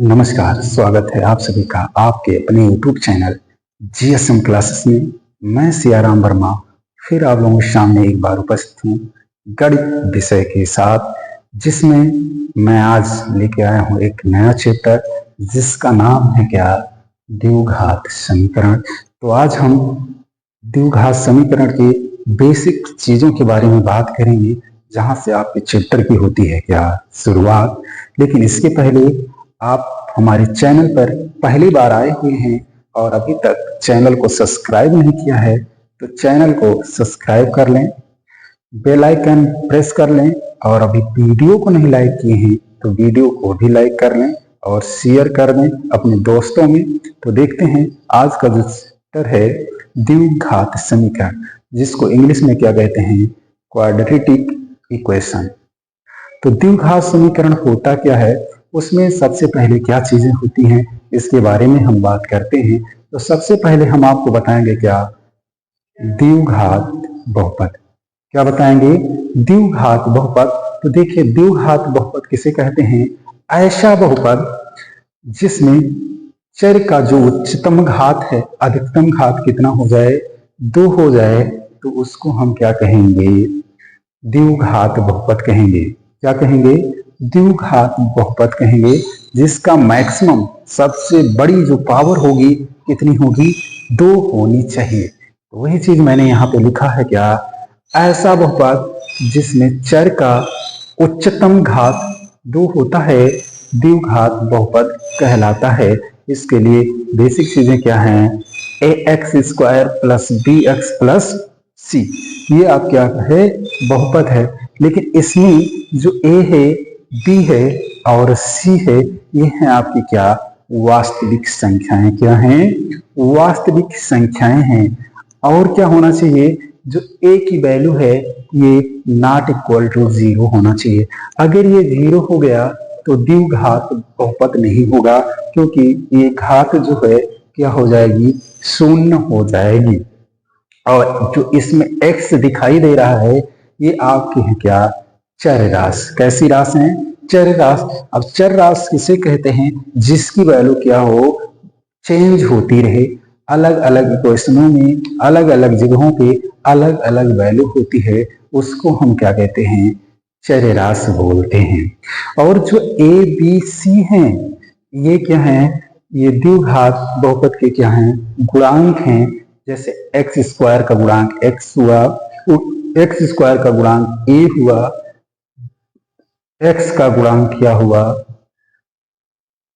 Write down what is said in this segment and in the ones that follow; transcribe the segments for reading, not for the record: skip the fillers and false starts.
नमस्कार, स्वागत है आप सभी का आपके अपने YouTube चैनल GSM क्लासेस में। मैं सियाराम वर्मा फिर आप लोगों के सामने एक बार उपस्थित हूँ गणित विषय के साथ, जिसमें मैं आज लेके आया हूँ एक नया चैप्टर जिसका नाम है क्या, द्विघात समीकरण। तो आज हम द्विघात समीकरण के बेसिक चीजों के बारे में बात करेंगे, जहां से आपके चैप्टर की होती है क्या शुरुआत। लेकिन इसके पहले आप हमारे चैनल पर पहली बार आए हुए हैं और अभी तक चैनल को सब्सक्राइब नहीं किया है तो चैनल को सब्सक्राइब कर लें, बेल आइकन प्रेस कर लें, और अभी वीडियो को नहीं लाइक किए हैं तो वीडियो को भी लाइक कर लें और शेयर कर दें अपने दोस्तों में। तो देखते हैं आज का जो चैप्टर है द्विघात समीकरण, जिसको इंग्लिश में क्या कहते हैं, क्वाड्रेटिक इक्वेशन। तो द्विघात समीकरण होता क्या है, उसमें सबसे पहले क्या चीजें होती हैं इसके बारे में हम बात करते हैं। तो सबसे पहले हम आपको बताएंगे क्या, द्विघात बहुपद। क्या बताएंगे, द्विघात बहुपद। तो देखिए, द्विघात बहुपद किसे कहते हैं, ऐसा बहुपद जिसमें चर का जो उच्चतम घात है, अधिकतम घात कितना हो जाए, 2 हो जाए, तो उसको हम क्या कहेंगे, द्विघात बहुपद कहेंगे। क्या कहेंगे, द्विघात बहुपद कहेंगे, जिसका मैक्सिमम सबसे बड़ी जो पावर होगी कितनी होगी, 2 होनी चाहिए। तो वही चीज मैंने यहाँ पे लिखा है क्या, ऐसा बहुपद जिसमें चर का उच्चतम घात 2 होता है, द्विघात बहुपद कहलाता है। इसके लिए बेसिक चीजें क्या हैं, ax² plus bx plus c, ये आप क्या है, बहुपद है। लेकिन इसमें जो a है, b है और c है, ये हैं आपकी क्या, वास्तविक संख्याएं। क्या हैं, वास्तविक संख्याएं हैं। और क्या होना चाहिए, जो a की वैल्यू है ये नॉट इक्वल टू 0 होना चाहिए। अगर ये 0 हो गया तो द्विघात बहुपद नहीं होगा, क्योंकि ये घात जो है क्या हो जाएगी, शून्य हो जाएगी। और जो इसमें x दिखाई दे रहा है ये आपकी है क्या, चर राशि। कैसी राशि है, चर राशि। अब चर राशि किसे कहते हैं, जिसकी वैल्यू क्या हो, चेंज होती रहे। अलग अलग इक्वेशनों में अलग अलग जगहों पे अलग अलग वैल्यू होती है, उसको हम क्या कहते हैं, चर राशि बोलते हैं। और जो a b c हैं, ये क्या हैं, ये द्विघात बहुपद के क्या हैं, गुणांक हैं। जैसे x² का गुणांक x हुआ, x² का गुणांक a हुआ, x का गुणांक क्या हुआ,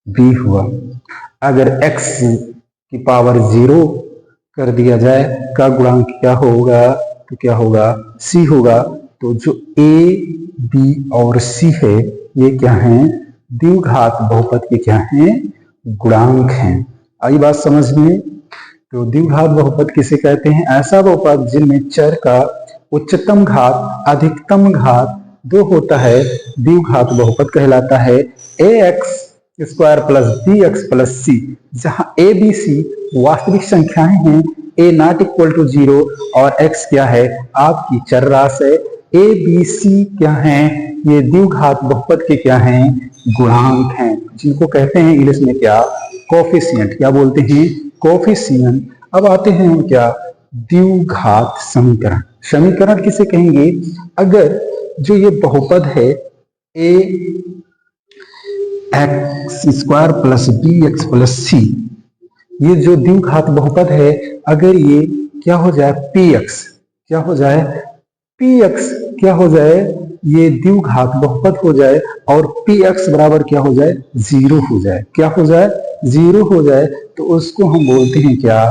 b हुआ। अगर x की पावर 0 कर दिया जाए का गुणांक क्या होगा, तो क्या होगा, c होगा। तो जो a b और c है ये क्या हैं, द्विघात बहुपद के क्या हैं, गुणांक हैं। आई बात समझ में। तो द्विघात बहुपद किसे कहते हैं, ऐसा बहुपद जिनमें चर का उच्चतम घात अधिकतम घात 2 होता है, द्विघात बहुपद कहलाता है। ax² plus bx plus c, जहां a b c वास्तविक संख्याएं हैं, a नॉट इक्वल टू 0 और x क्या है, आपकी चर राशि है। a b c क्या हैं, ये द्विघात बहुपद के क्या हैं, गुणांक हैं, जिनको कहते हैं इंग्लिश में क्या, कोफिशिएंट। क्या बोलते हैं, कोफिशिएंट। अब आते हैं हम क्या, द्विघात समीकरण। समीकरण किसे कहेंगे, अगर जो ये बहुपद है ax² plus bx plus c, ये जो द्विघात बहुपद है, अगर ये क्या हो जाए, px क्या हो जाए, px क्या हो जाए, ये द्विघात बहुपद हो जाए और px बराबर क्या हो जाए, 0 हो जाए। क्या हो जाए, 0 हो जाए, तो उसको हम बोलते हैं क्या,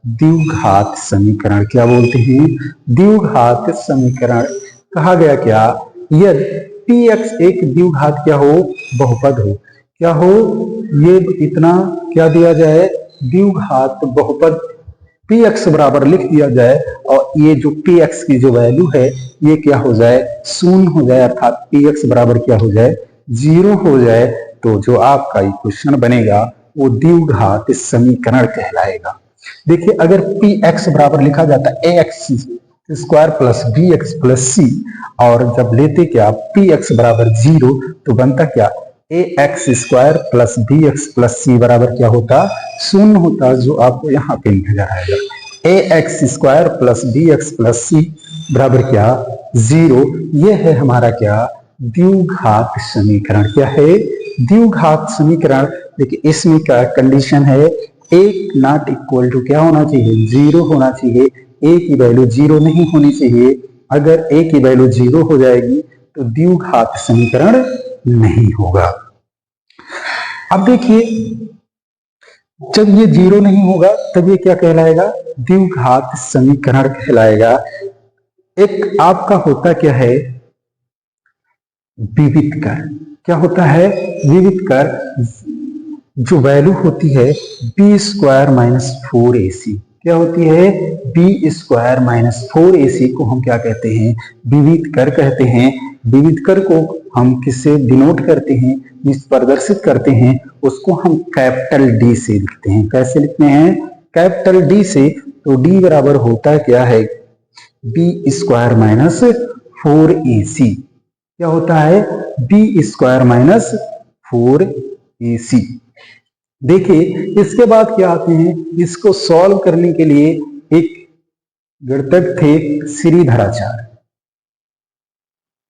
द्विघात समीकरण। क्या बोलते हैं, द्विघात समीकरण कहा गया। क्या, यदि px एक द्विघात क्या हो, बहुपद हो, क्या हो, ये इतना क्या दिया जाए, द्विघात बहुपद px बराबर लिख दिया जाए, और ये जो px की जो वैल्यू है ये क्या हो जाए, 0 हो जाए, अर्थात px बराबर क्या हो जाए, 0 हो जाए, तो जो आपका इक्वेशन बनेगा वो द्विघात समीकरण कहलाएगा। देखिए, अगर px बराबर लिखा जाता है ax² plus bx plus c, और जब लेते क्या px बराबर 0, तो बनता क्या, a x square plus b x plus c बराबर क्या होता, शून्य होता, जो आपको यहाँ पे नजर आएगा। A x square plus b x plus c बराबर क्या, 0। ये है हमारा क्या, द्विघात समीकरण। क्या है, द्विघात समीकरण। देखिए इसमें क्या कंडीशन है, एक नॉट इक्वल टू क्या होना चाहिए, 0 होना चाहिए। ए की वैल्यू 0 नहीं होनी चाहिए। अगर ए की वैल्यू 0 हो जाएगी तो द्विघात समीकरण नहीं होगा। अब देखिए जब ये 0 नहीं होगा तब ये क्या कहलाएगा, द्विघात समीकरण कहलाएगा। एक आपका होता क्या है, विविध कर। क्या होता है, विविध कर। जो वैल्यू होती है बी स्क्वायर माइनस 4ac, क्या होती है, बी स्क्वायर माइनस 4ac को हम क्या कहते हैं, विविध कर कहते हैं। विविध कर को हम किससे डिनोट करते हैं, प्रदर्शित करते हैं, उसको हम कैपिटल डी से लिखते हैं। कैसे लिखते हैं, कैपिटल डी से। तो डी बराबर होता क्या है, बी स्क्वायर माइनस 4ac। क्या होता है, बी स्क्वायर माइनस 4ac। देखिए इसके बाद क्या आते हैं, इसको सॉल्व करने के लिए एक गणितज्ञ थे श्रीधराचार्य।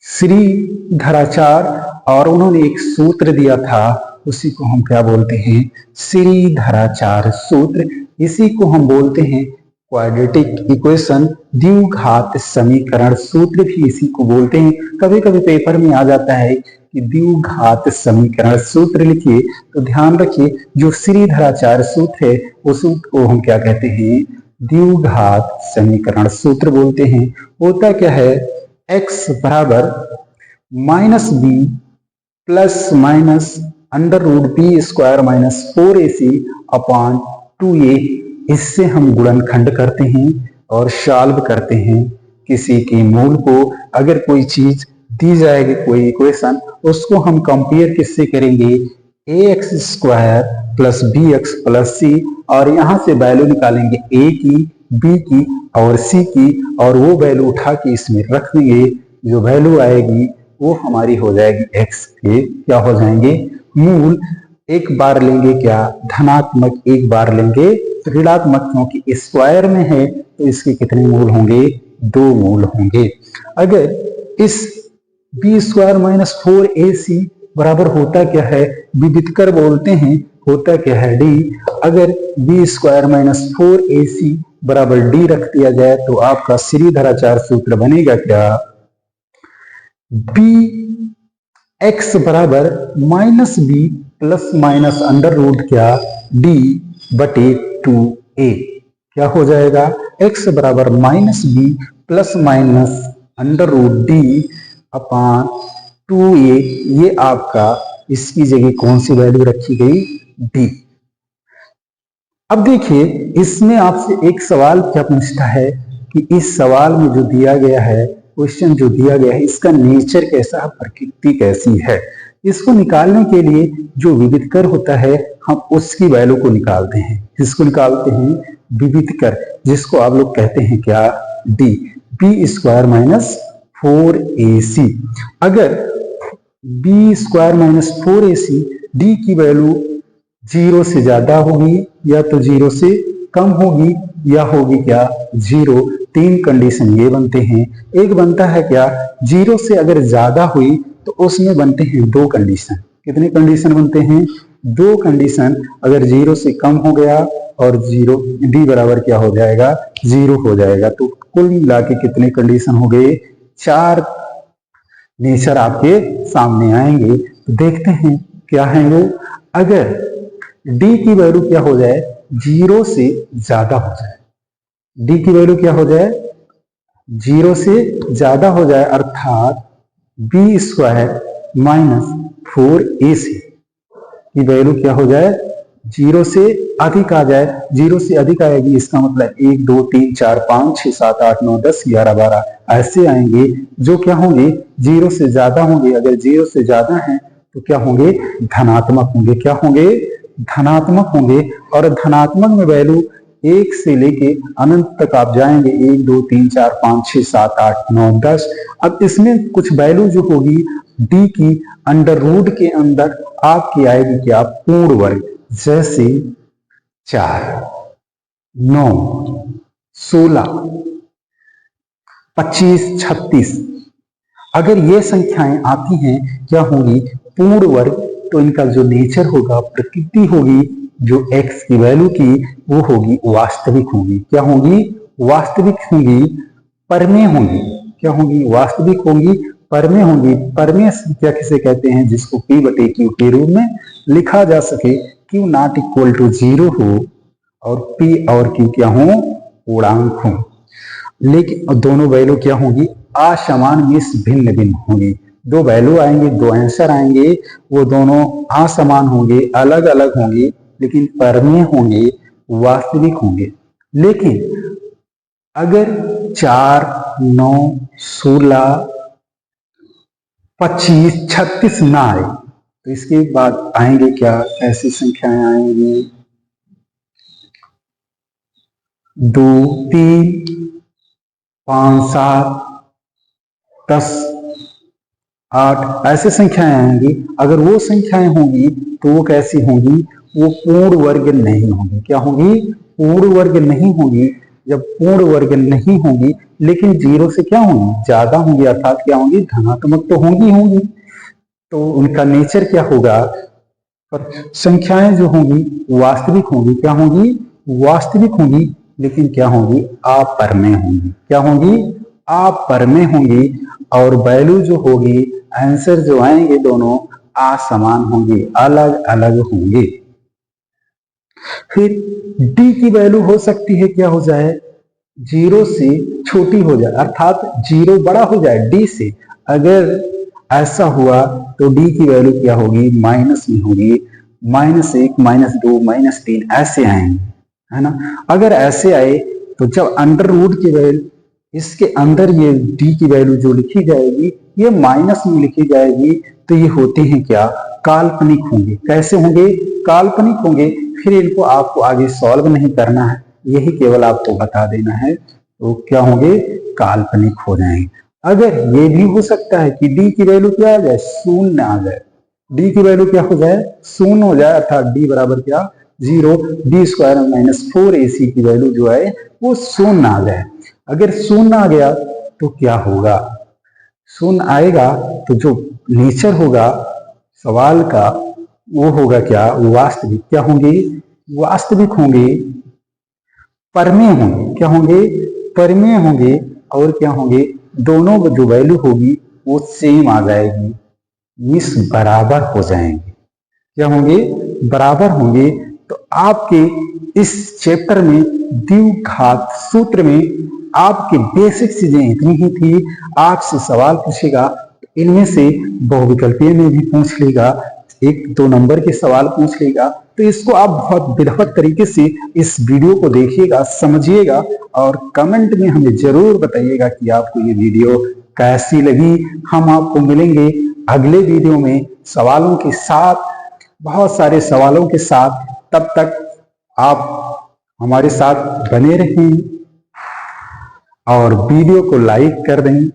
श्रीधराचार्य, और उन्होंने एक सूत्र दिया था, उसी को हम क्या बोलते हैं, श्रीधराचार्य सूत्र। इसी को हम बोलते हैं क्वाड्रेटिक इक्वेशन, द्विघात समीकरण सूत्र भी इसी को बोलते हैं। कभी कभी पेपर में आ जाता है कि द्विघात समीकरण सूत्र लिखिए, तो ध्यान रखिए जो श्रीधराचार्य सूत्र है उस सूत्र को हम क्या कहते हैं, द्विघात समीकरण सूत्र बोलते हैं। होता क्या है, x बराबर minus b plus minus under root b square minus 4ac upon 2a। इससे हम गुणनखंड करते हैं और सॉल्व करते हैं किसी के मूल को। अगर कोई चीज दी जाएगी, कोई इक्वेशन, उसको हम कंपेयर किससे करेंगे, a x square plus b x plus c, और यहां से वैल्यू निकालेंगे ए की, बी की और सी की, और वो वैल्यू उठा के इसमें रख देंगे। जो वैल्यू आएगी वो हमारी हो जाएगी एक्स के क्या हो जाएंगे, मूल। एक बार लेंगे क्या, धनात्मक, एक बार लेंगे ऋणात्मक, क्योंकि स्क्वायर में है तो इसके कितने मूल होंगे, 2 मूल होंगे। अगर इस बी स्क्वायर माइनस 4ac बराबर होता क्या है, विविधकर बोलते हैं, होता क्या है डी। अगर बी स्क्वायर माइनस 4ac बराबर डी रख दिया जाए तो आपका श्रीधराचार्य सूत्र बनेगा क्या, बी एक्स बराबर minus b plus minus under root क्या, डी बटे 2a। क्या हो जाएगा, x बराबर minus b plus minus under root D upon 2a। ये आपका इसकी जगह कौन सी वैल्यू रखी गई, d। अब देखिए इसमें आपसे एक सवाल क्या पूछता है कि इस सवाल में जो दिया गया है, क्वेश्चन जो दिया गया है, इसका नेचर कैसा, प्रकृति कैसी है। इसको निकालने के लिए जो विविधकर होता है हम उसकी वैल्यू को निकालते हैं। जिसको निकालते हैं विविधकर, जिसको आप लोग कहते हैं क्या, D, B square minus 4ac। अगर b square minus 4ac D की वैल्यू 0 से ज्यादा होगी या तो 0 से कम होगी या होगी क्या, 0। 3 कंडीशन ये बनते हैं। एक बनता है क्या, 0 से अगर ज्यादा हुई तो उसमें बनते हैं 2 कंडीशन। कितने कंडीशन बनते हैं, 2 कंडीशन। अगर 0 से कम हो गया और 0 डी बराबर क्या हो जाएगा, 0 हो जाएगा। तो कुल मिला के कितने कंडीशन हो गए, 4 नेचर आपके सामने आएंगे। तो देखते हैं क्या है वो। अगर डी की वैल्यू क्या हो जाए, 0 से ज्यादा हो जाए, डी की वैल्यू क्या हो जाए, 0 से ज्यादा हो जाए, अर्थात बी स्क्वायर माइनस 4ac की वैल्यू क्या हो जाए, 0 से अधिक आ जाए। 0 से अधिक आएगी इसका मतलब 1 2 3 4 5 6 7 8 9 10 11 12 ऐसे आएंगे जो क्या होंगे, 0 से ज्यादा होंगे। अगर 0 से ज्यादा है तो क्या होंगे, धनात्मक होंगे। क्या होंगे, धनात्मक होंगे। और धनात्मक में वैल्यू 1 से लेके अनंत तक आप जाएंगे, 1 2 3 4 5 6 7 8 9 10। अब इसमें कुछ वैल्यू जो होगी डी की अंडर रूट के अंदर आपकी आएगी क्या, पूर्ण वर्ग। जैसे 4, 9, 16, 25, 36। अगर ये संख्याएं आती हैं क्या होंगी, पूर्ण वर्ग, तो इनका जो नेचर होगा, प्रकृति होगी, जो x की वैल्यू की, वो होगी वास्तविक होगी। क्या होंगी, वास्तविक होंगी, परमेय होंगी। क्या होंगी, वास्तविक होंगी, परमेय होंगी। परमेय संख्या किसे कहते हैं, जिसको p/q के रूप में लिखा जा सके, q नॉट इक्वल टू 0 हो और p और q क्या हो, पूर्णांक हो। लेकिन दोनों वैल्यू क्या होंगी, असमान मीन्स भिन्न भिन्न होंगी। दो वैल्यू आएंगे, दो आंसर आएंगे, वो दोनों असमान होंगे, अलग अलग होंगे, लेकिन परमेय होंगे, वास्तविक होंगे। लेकिन अगर 4, 9, 16, 25, 36 ना आए, तो इसके बाद आएंगे क्या, ऐसी संख्याएं आएंगी 2, 3, 5, 7, 10, 8, ऐसे संख्याएं आएंगी। अगर वो संख्याएं होंगी तो वो कैसी होंगी, वो पूर्ण वर्ग नहीं होंगी। क्या होंगी, पूर्ण वर्ग नहीं होंगी। जब पूर्ण वर्ग नहीं होंगी, लेकिन 0 से क्या होंगी, ज्यादा होंगी, अर्थात क्या होंगी, धनात्मक तो होंगी, तो उनका नेचर क्या होगा, पर संख्याएं जो होंगी वास्तविक होंगी। क्या होंगी, वास्तविक होंगी, लेकिन क्या होंगी, अपरमेय होंगी। क्या होंगी, अपरमेय होंगी। और वैल्यू जो होगी, आंसर जो आएंगे, दोनों असमान होंगे, अलग अलग होंगे। फिर डी की वैल्यू हो सकती है, क्या हो जाए, 0 से छोटी हो जाए, अर्थात 0 बड़ा हो जाए डी से। अगर ऐसा हुआ तो डी की वैल्यू क्या होगी, माइनस में होगी, -1, -2, -3 ऐसे आएंगे, है ना। अगर ऐसे आए तो जब अंडर रूट की वैल्यू, इसके अंदर ये डी की वैल्यू जो लिखी जाएगी, ये माइनस में लिखी जाएगी, तो ये होते हैं क्या, काल्पनिक होंगे। कैसे होंगे, काल्पनिक होंगे। फिर इनको आपको आगे सॉल्व नहीं करना है, यही केवल आपको बता देना है, तो क्या होंगे, काल्पनिक हो जाएंगे। अगर ये भी हो सकता है कि डी की वैल्यू क्या आ जाए, शून्य आ जाए, डी की वैल्यू क्या हो जाए, शून्य हो जाए, अर्थात डी बराबर क्या, 0, d² - 4ac की वैल्यू जो है वो शून्य आ जाए। अगर शून्य आ गया तो क्या होगा, शून्य आएगा तो जो नेचर होगा सवाल का, वो होगा क्या, वास्तविक। क्या होंगे, वास्तविक होंगे, परमेय होंगे। क्या होंगे, परमेय होंगे। और क्या होंगे, दोनों जो वैल्यू होगी वो सेम आ जाएगी, मीन्स बराबर हो जाएंगे। क्या होंगे, बराबर होंगे। तो आपके इस चैप्टर में द्विघात सूत्र में आपके बेसिक चीजें इतनी ही थी। आपसे सवाल पूछेगा, इनमें से बहुविकल्पीय में भी पूछ लेगा, 1-2 नंबर के सवाल पूछ लेगा, तो इसको आप बहुत बेहतर तरीके से इस वीडियो को देखिएगा, समझिएगा, और कमेंट में हमें जरूर बताइएगा कि आपको ये वीडियो कैसी लगी। हम आपको मिलेंगे अगले वीडियो में सवालों के साथ, बहुत सारे सवालों के साथ। तब तक आप हमारे साथ बने रहें और वीडियो को लाइक कर दें।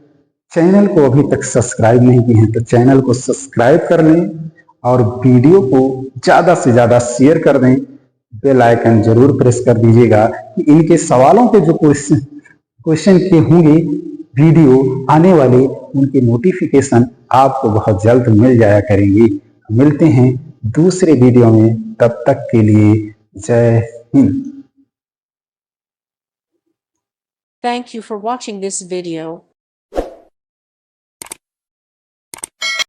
चैनल को अभी तक सब्सक्राइब नहीं किए हैं तो चैनल को सब्सक्राइब कर लें और वीडियो को ज्यादा से ज्यादा शेयर कर दें। बेल आइकन जरूर प्रेस कर दीजिएगा कि इनके सवालों के जो क्वेश्चन के होंगे वीडियो आने वाले, उनके नोटिफिकेशन आपको बहुत जल्द मिल जाया करेंगे। मिलते हैं दूसरे वीडियो में, तब तक के लिए जय Hind. Thank you for watching this video.